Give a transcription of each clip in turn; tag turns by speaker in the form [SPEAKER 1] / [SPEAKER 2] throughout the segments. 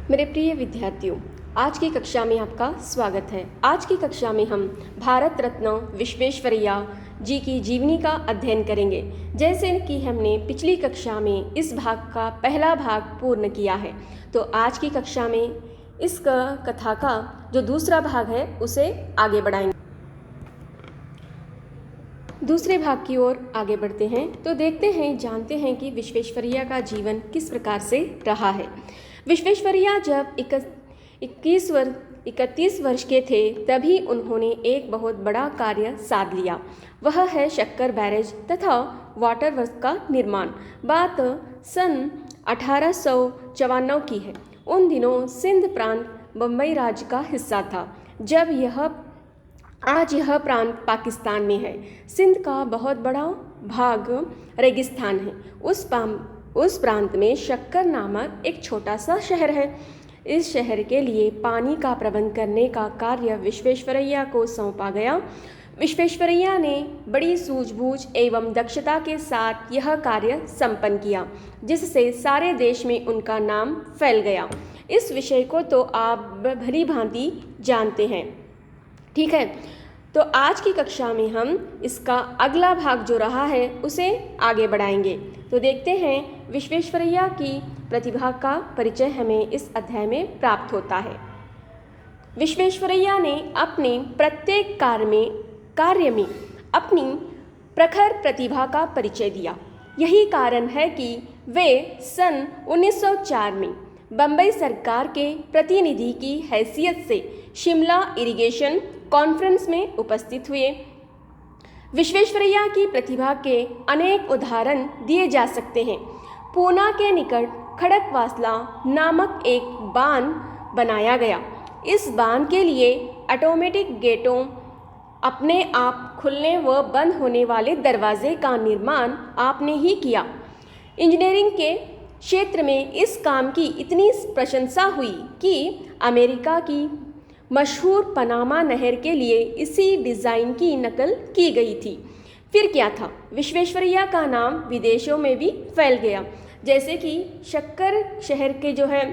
[SPEAKER 1] मेरे प्रिय विद्यार्थियों, आज की कक्षा में आपका स्वागत है। आज की कक्षा में हम भारत रत्न विश्वेश्वरैया जी की जीवनी का अध्ययन करेंगे। जैसे कि हमने पिछली कक्षा में इस भाग का पहला भाग पूर्ण किया है, तो आज की कक्षा में इस कथा का जो दूसरा भाग है उसे आगे बढ़ाएंगे। दूसरे भाग की ओर आगे बढ़ते हैं तो देखते हैं, जानते हैं कि विश्वेश्वरैया का जीवन किस प्रकार से रहा है। विश्वेश्वरैया जब 31 वर्ष के थे तभी उन्होंने एक बहुत बड़ा कार्य साध लिया। वह है शक्कर बैरेज तथा वाटर वर्क का निर्माण। बात सन 1854 की है। उन दिनों सिंध प्रांत बम्बई राज्य का हिस्सा था। आज यह प्रांत पाकिस्तान में है। सिंध का बहुत बड़ा भाग रेगिस्तान है। उस प्रांत में शक्कर नामक एक छोटा सा शहर है। इस शहर के लिए पानी का प्रबंध करने का कार्य विश्वेश्वरैया को सौंपा गया। विश्वेश्वरैया ने बड़ी सूझबूझ एवं दक्षता के साथ यह कार्य संपन्न किया, जिससे सारे देश में उनका नाम फैल गया। इस विषय को तो आप भली भांति जानते हैं, ठीक है। तो आज की कक्षा में हम इसका अगला भाग जो रहा है उसे आगे बढ़ाएंगे। तो देखते हैं, विश्वेश्वरैया की प्रतिभा का परिचय हमें इस अध्याय में प्राप्त होता है। विश्वेश्वरैया ने अपने प्रत्येक कार्य में अपनी प्रखर प्रतिभा का परिचय दिया। यही कारण है कि वे सन 1904 में बम्बई सरकार के प्रतिनिधि की हैसियत से शिमला इरिगेशन कॉन्फ्रेंस में उपस्थित हुए। विश्वेश्वरैया की प्रतिभा के अनेक उदाहरण दिए जा सकते हैं। पूना के निकट खड़कवासला नामक एक बांध बनाया गया। इस बांध के लिए ऑटोमेटिक गेटों, अपने आप खुलने व बंद होने वाले दरवाजे का निर्माण आपने ही किया। इंजीनियरिंग के क्षेत्र में इस काम की इतनी प्रशंसा हुई कि अमेरिका की मशहूर पनामा नहर के लिए इसी डिज़ाइन की नकल की गई थी। फिर क्या था, विश्वेश्वरैया का नाम विदेशों में भी फैल गया। जैसे कि शक्कर शहर के जो है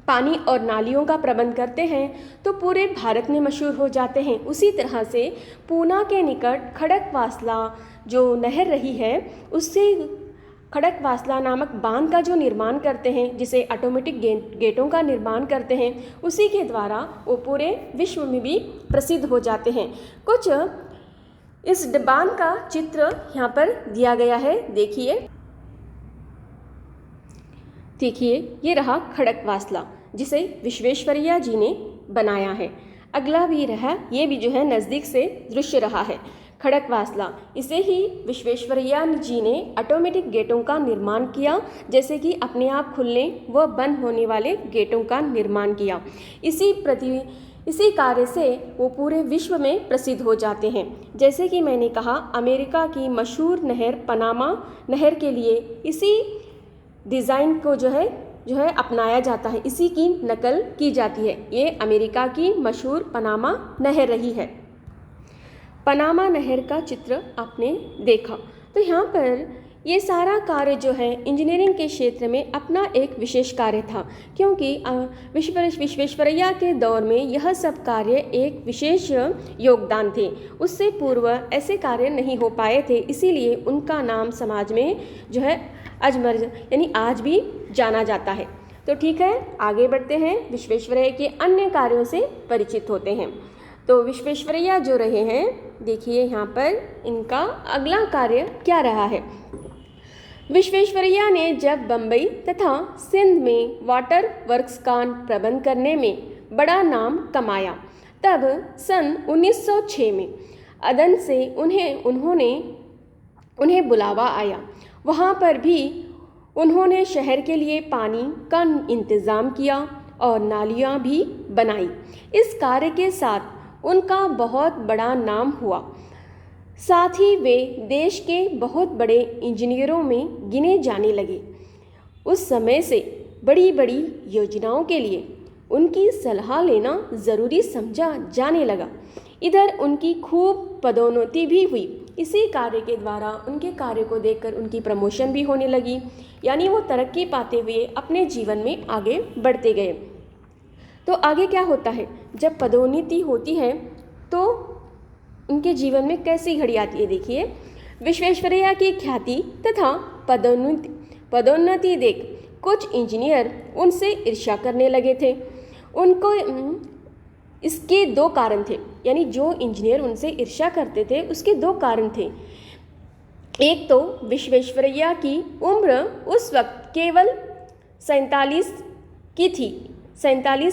[SPEAKER 1] पानी और नालियों का प्रबंध करते हैं तो पूरे भारत में मशहूर हो जाते हैं। उसी तरह से पूना के निकट खड़कवासला जो नहर रही है, उससे खड़कवासला नामक बांध का जो निर्माण करते हैं, जिसे ऑटोमेटिक गेटों का निर्माण करते हैं, उसी के द्वारा वो पूरे विश्व में भी प्रसिद्ध हो जाते हैं। कुछ इस बांध का चित्र यहाँ पर दिया गया है, देखिए ये रहा खड़कवासला जिसे विश्वेश्वरैया जी ने बनाया है। अगला भी रहा, ये भी जो है नज़दीक से दृश्य रहा है खड़कवासला। इसे ही विश्वेश्वरैया जी ने ऑटोमेटिक गेटों का निर्माण किया, जैसे कि अपने आप खुलने व बंद होने वाले गेटों का निर्माण किया। इसी कार्य से वो पूरे विश्व में प्रसिद्ध हो जाते हैं। जैसे कि मैंने कहा, अमेरिका की मशहूर नहर पनामा नहर के लिए इसी डिज़ाइन को जो है अपनाया जाता है, इसी की नकल की जाती है। ये अमेरिका की मशहूर पनामा नहर रही है। पनामा नहर का चित्र आपने देखा। तो यहाँ पर ये सारा कार्य जो है इंजीनियरिंग के क्षेत्र में अपना एक विशेष कार्य था, क्योंकि विश्वेश्वरैया के दौर में यह सब कार्य एक विशेष योगदान थे। उससे पूर्व ऐसे कार्य नहीं हो पाए थे, इसीलिए उनका नाम समाज में जो है अजमर यानी आज भी जाना जाता है। तो ठीक है, आगे बढ़ते हैं, विश्वेश्वरैया के अन्य कार्यों से परिचित होते हैं। तो विश्वेश्वरैया जो रहे हैं, देखिए यहाँ पर इनका अगला कार्य क्या रहा है। विश्वेश्वरैया ने जब बम्बई तथा सिंध में वाटर वर्क्स का प्रबंध करने में बड़ा नाम कमाया, तब सन 1906 में अदन से उन्हें बुलावा आया। वहाँ पर भी उन्होंने शहर के लिए पानी का इंतज़ाम किया और नालियाँ भी बनाई। इस कार्य के साथ उनका बहुत बड़ा नाम हुआ। साथ ही वे देश के बहुत बड़े इंजीनियरों में गिने जाने लगे। उस समय से बड़ी बड़ी योजनाओं के लिए उनकी सलाह लेना ज़रूरी समझा जाने लगा। इधर उनकी खूब पदोन्नति भी हुई। इसी कार्य के द्वारा उनके कार्य को देखकर उनकी प्रमोशन भी होने लगी, यानी वो तरक्की पाते हुए अपने जीवन में आगे बढ़ते गए। तो आगे क्या होता है, जब पदोन्नति होती है तो उनके जीवन में कैसी घड़ी आती है। देखिए, विश्वेश्वरैया की ख्याति तथा पदोन्नति देख कुछ इंजीनियर उनसे ईर्ष्या करने लगे थे। उनको इसके दो कारण थे, यानी जो इंजीनियर उनसे ईर्ष्या करते थे उसके दो कारण थे। एक तो विश्वेश्वरैया की उम्र उस वक्त केवल 47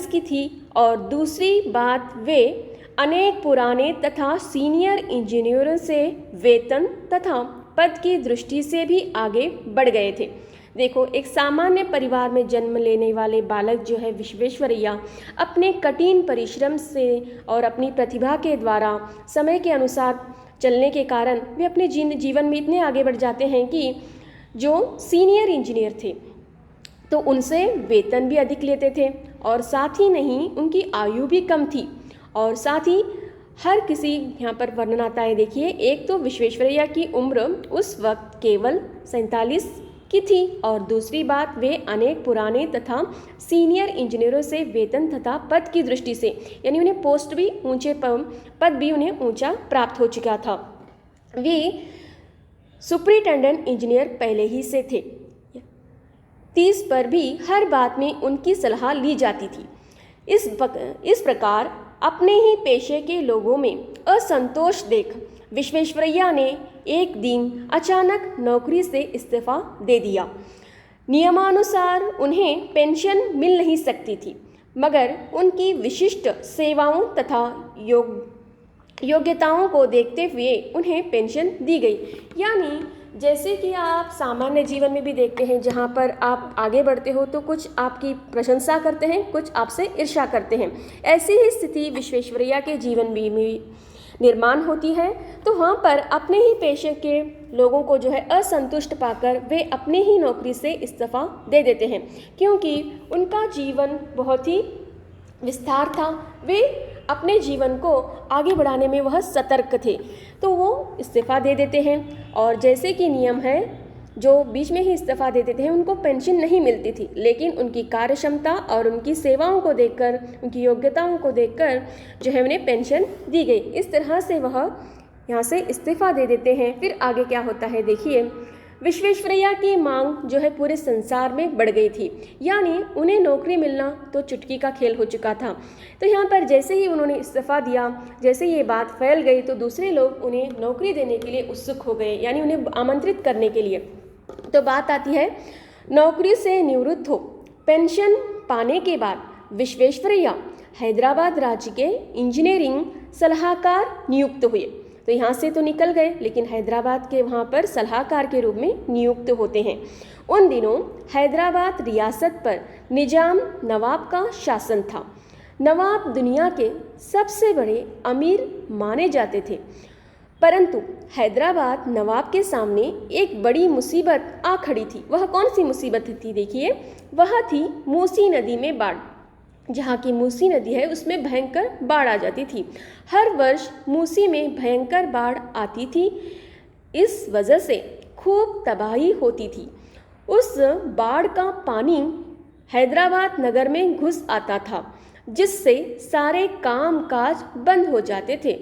[SPEAKER 1] की थी और दूसरी बात वे अनेक पुराने तथा सीनियर इंजीनियरों से वेतन तथा पद की दृष्टि से भी आगे बढ़ गए थे। देखो, एक सामान्य परिवार में जन्म लेने वाले बालक जो है विश्वेश्वरैया अपने कठिन परिश्रम से और अपनी प्रतिभा के द्वारा समय के अनुसार चलने के कारण वे अपने जीवन में इतने आगे बढ़ जाते हैं कि जो सीनियर इंजीनियर थे तो उनसे वेतन भी अधिक लेते थे और साथ ही नहीं उनकी आयु भी कम थी। और साथ ही हर किसी, यहाँ पर वर्णन आता है, देखिए, एक तो विश्वेश्वरैया की उम्र उस वक्त केवल 47 की थी और दूसरी बात वे अनेक पुराने तथा सीनियर इंजीनियरों से वेतन तथा पद की दृष्टि से, यानी उन्हें पोस्ट भी ऊंचे पद भी उन्हें ऊंचा प्राप्त हो चुका था। वे सुपरिटेंडेंट इंजीनियर पहले ही से थे। 30 पर भी हर बात में उनकी सलाह ली जाती थी। इस प्रकार अपने ही पेशे के लोगों में असंतोष देख विश्वेश्वरैया ने एक दिन अचानक नौकरी से इस्तीफा दे दिया। नियमानुसार उन्हें पेंशन मिल नहीं सकती थी, मगर उनकी विशिष्ट सेवाओं तथा योग्यताओं को देखते हुए उन्हें पेंशन दी गई। यानी जैसे कि आप सामान्य जीवन में भी देखते हैं, जहाँ पर आप आगे बढ़ते हो तो कुछ आपकी प्रशंसा करते हैं, कुछ आपसे ईर्ष्या करते हैं। ऐसी ही स्थिति विश्वेश्वरैया के जीवन में निर्माण होती है। तो वहाँ पर अपने ही पेशे के लोगों को जो है असंतुष्ट पाकर वे अपने ही नौकरी से इस्तीफा दे देते हैं, क्योंकि उनका जीवन बहुत ही विस्तार था। वे अपने जीवन को आगे बढ़ाने में वह सतर्क थे, तो वो इस्तीफा दे देते हैं। और जैसे कि नियम है, जो बीच में ही इस्तीफा दे देते हैं उनको पेंशन नहीं मिलती थी, लेकिन उनकी कार्य क्षमता और उनकी सेवाओं को देखकर, उनकी योग्यताओं को देखकर जो है उन्हें पेंशन दी गई। इस तरह से वह यहाँ से इस्तीफा दे देते हैं। फिर आगे क्या होता है, देखिए, विश्वेश्वरैया की मांग जो है पूरे संसार में बढ़ गई थी, यानी उन्हें नौकरी मिलना तो चुटकी का खेल हो चुका था। तो यहाँ पर जैसे ही उन्होंने इस्तीफा दिया, जैसे ये बात फैल गई तो दूसरे लोग उन्हें नौकरी देने के लिए उत्सुक हो गए, यानी उन्हें आमंत्रित करने के लिए। तो बात आती है, नौकरी से निवृत्त हो पेंशन पाने के बाद विश्वेश्वरैया हैदराबाद राज्य के इंजीनियरिंग सलाहकार नियुक्त हुए। तो यहाँ से तो निकल गए, लेकिन हैदराबाद के वहाँ पर सलाहकार के रूप में नियुक्त होते हैं। उन दिनों हैदराबाद रियासत पर निजाम नवाब का शासन था। नवाब दुनिया के सबसे बड़े अमीर माने जाते थे, परंतु हैदराबाद नवाब के सामने एक बड़ी मुसीबत आ खड़ी थी। वह कौन सी मुसीबत थी, देखिए, वह थी मूसी नदी में बाढ़। जहाँ की मूसी नदी है उसमें भयंकर बाढ़ आ जाती थी। हर वर्ष मूसी में भयंकर बाढ़ आती थी, इस वजह से खूब तबाही होती थी। उस बाढ़ का पानी हैदराबाद नगर में घुस आता था, जिससे सारे काम काज बंद हो जाते थे।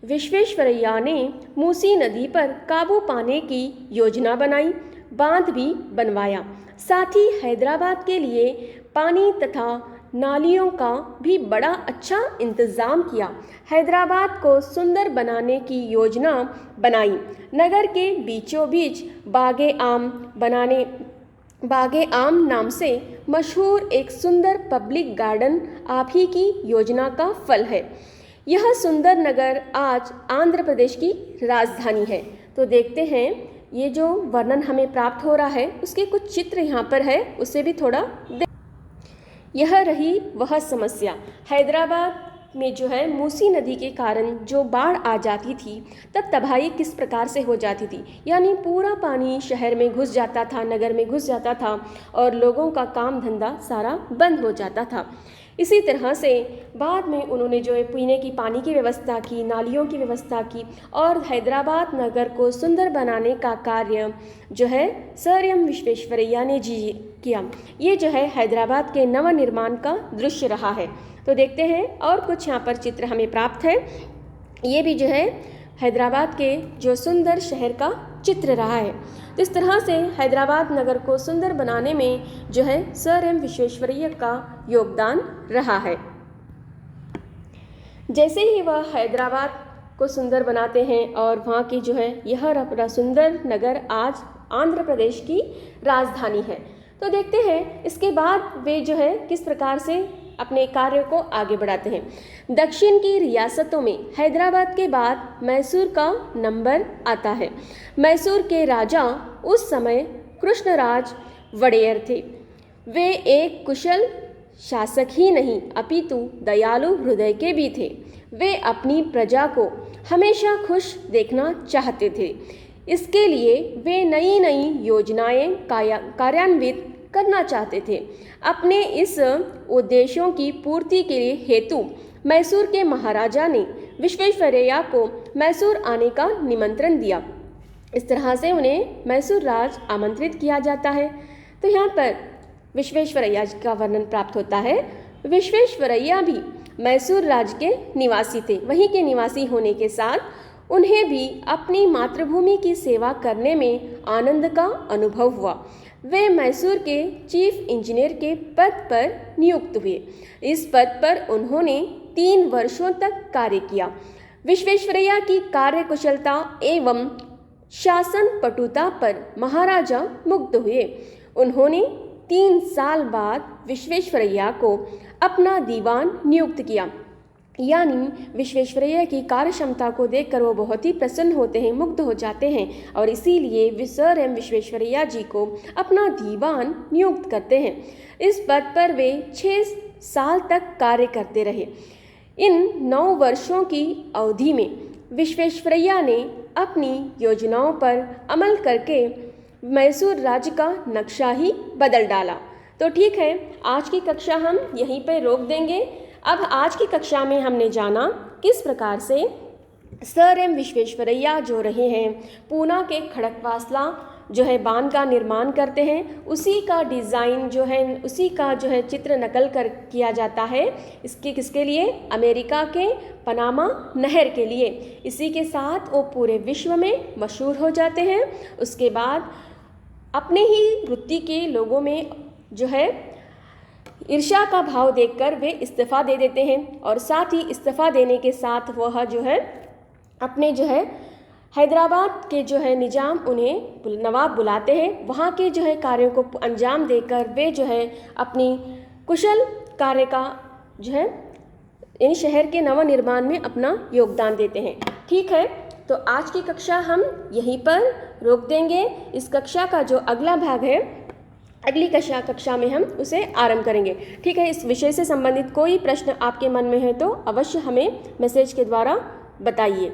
[SPEAKER 1] विश्वेश्वरैया ने मूसी नदी पर काबू पाने की योजना बनाई, बांध भी बनवाया। साथ ही हैदराबाद के लिए पानी तथा नालियों का भी बड़ा अच्छा इंतज़ाम किया। हैदराबाद को सुंदर बनाने की योजना बनाई। नगर के बीचों बीच बागे आम नाम से मशहूर एक सुंदर पब्लिक गार्डन आप ही की योजना का फल है। यह सुंदर नगर आज आंध्र प्रदेश की राजधानी है। तो देखते हैं, ये जो वर्णन हमें प्राप्त हो रहा है उसके कुछ चित्र यहाँ पर है, उससे भी थोड़ा यह रही वह समस्या। हैदराबाद में जो है मूसी नदी के कारण जो बाढ़ आ जाती थी तब तबाही किस प्रकार से हो जाती थी, यानी पूरा पानी शहर में घुस जाता था, नगर में घुस जाता था और लोगों का काम धंधा सारा बंद हो जाता था। इसी तरह से बाद में उन्होंने जो है पीने की पानी की व्यवस्था की, नालियों की व्यवस्था की और हैदराबाद नगर को सुंदर बनाने का कार्य जो है सर एम विश्वेश्वरैया ने किया। ये जो है हैदराबाद के नवनिर्माण का दृश्य रहा है। तो देखते हैं और कुछ यहाँ पर चित्र हमें प्राप्त है। ये भी जो है हैदराबाद के जो सुंदर शहर का चित्र रहा है। तो इस तरह से हैदराबाद नगर को सुंदर बनाने में जो है सर एम विश्वेश्वरैया का योगदान रहा है। जैसे ही वह हैदराबाद को सुंदर बनाते हैं और वहाँ की जो है यह अपना सुंदर नगर आज आंध्र प्रदेश की राजधानी है। तो देखते हैं इसके बाद वे जो है किस प्रकार से अपने कार्य को आगे बढ़ाते हैं। दक्षिण की रियासतों में हैदराबाद के बाद मैसूर का नंबर आता है। मैसूर के राजा उस समय कृष्णराज वडेयर थे। वे एक कुशल शासक ही नहीं अपितु दयालु हृदय के भी थे। वे अपनी प्रजा को हमेशा खुश देखना चाहते थे। इसके लिए वे नई नई योजनाएं कार्यान्वित करना चाहते थे। अपने इस उद्देश्यों की पूर्ति के लिए हेतु मैसूर के महाराजा ने विश्वेश्वरैया को मैसूर आने का निमंत्रण दिया। इस तरह से उन्हें मैसूर राज आमंत्रित किया जाता है। तो यहाँ पर विश्वेश्वरैया का वर्णन प्राप्त होता है। विश्वेश्वरैया भी मैसूर राज्य के निवासी थे। वहीं के निवासी होने के साथ उन्हें भी अपनी मातृभूमि की सेवा करने में आनंद का अनुभव हुआ। वे मैसूर के चीफ इंजीनियर के पद पर नियुक्त हुए। इस पद पर उन्होंने 3 वर्षों तक कार्य किया। विश्वेश्वरैया की कार्यकुशलता एवं शासन पटुता पर महाराजा मुग्ध हुए। उन्होंने 3 साल बाद विश्वेश्वरैया को अपना दीवान नियुक्त किया। यानी विश्वेश्वरैया की कार्य क्षमता को देखकर वो बहुत ही प्रसन्न होते हैं, मुग्ध हो जाते हैं और इसीलिए सर एम विश्वेश्वरैया जी को अपना दीवान नियुक्त करते हैं। इस पद पर वे 6 साल तक कार्य करते रहे। इन 9 वर्षों की अवधि में विश्वेश्वरैया ने अपनी योजनाओं पर अमल करके मैसूर राज्य का नक्शा ही बदल डाला। तो ठीक है, आज की कक्षा हम यहीं पर रोक देंगे। अब आज की कक्षा में हमने जाना किस प्रकार से सर एम विश्वेश्वरैया जो रहे हैं पूना के खड़कवासला जो है बांध का निर्माण करते हैं। उसी का डिज़ाइन जो है, उसी का जो है चित्र नकल कर किया जाता है। इसके किसके लिए? अमेरिका के पनामा नहर के लिए। इसी के साथ वो पूरे विश्व में मशहूर हो जाते हैं। उसके बाद अपने ही वृत्ति के लोगों में जो है ईर्ष्या का भाव देखकर वे इस्तीफ़ा दे देते हैं और साथ ही इस्तीफ़ा देने के साथ वह जो है अपने जो है हैदराबाद के जो है निजाम उन्हें नवाब बुलाते हैं। वहाँ के जो है कार्यों को अंजाम देकर वे जो है अपनी कुशल कार्य का जो है इन शहर के नवनिर्माण में अपना योगदान देते हैं। ठीक है, तो आज की कक्षा हम यहीं पर रोक देंगे। इस कक्षा का जो अगला भाग है अगली कक्षा में हम उसे आरंभ करेंगे। ठीक है, इस विषय से संबंधित कोई प्रश्न आपके मन में है तो अवश्य हमें मैसेज के द्वारा बताइए।